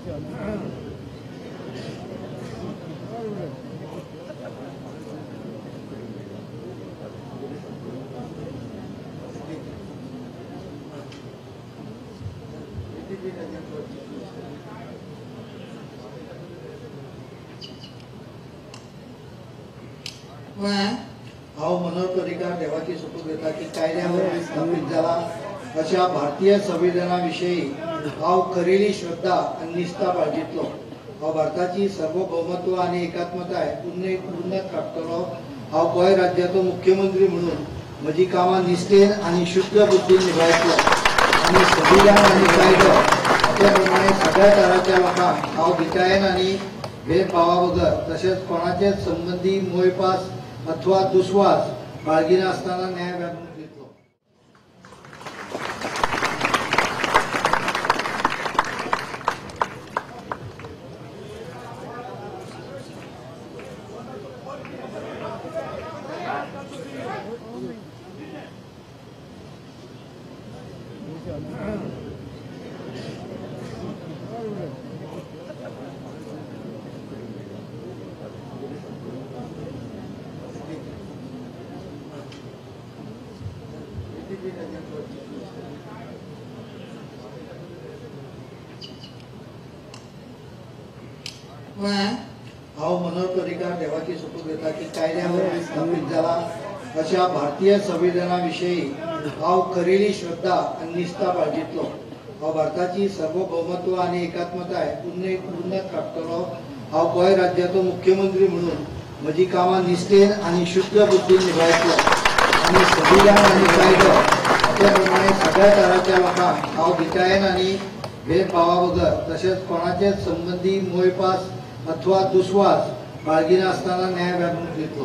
हाव मनोहर अधिकार देवाची सुपूर्द देता की कायद्यावर स्थापित झाला अशा भारतीय संविधानाविषयी हाव खरेली श्रद्धा आणि निष्ठा बाळगितलो। हाव भारताची सार्वभौमत्व आणि एकात्मता पूर्ण राखतलो। हाव गोंय राज्याचो मुख्यमंत्री म्हणून म्हजी कामां निश्ठेन आणि शुद्ध बुद्धीन निभायतलो आणि संविधान आणि कायदो त्या प्रमाणे सगळ्या तराच्या लोकांक हाव भितायेन आणि भेदभावा बगर तसेच कोणाचेच संबंधी मोयपास अथवा दुस्वास बाळगिना असताना न्याय वागणूक दितलो। हाव मनोहर अधिकार देवाची सुपूर्द देता की कायद्यावर स्थापित झाला अशा भारतीय संविधानाविषयी हाव खरेली श्रद्धा आणि निष्ठा बाळगितलो। हाव भारताची सार्वभौमत्व आणि एकात्मता पूर्ण राखतलो। हाव गोंय राज्याचो मुख्यमंत्री म्हणून म्हजी कामां निश्ठेन आणि शुद्ध बुद्धीन निभायतलो आणि संविधान आणि कायदो त्या प्रमाणे सगळ्या तराच्या लोकांक हाव भितायेन आणि भेदभावा बगर तसेच कोणाचेच संबंधी मोयपास अथवा दुस्वास बाळगिना असताना न्याय वागणूक दितलो।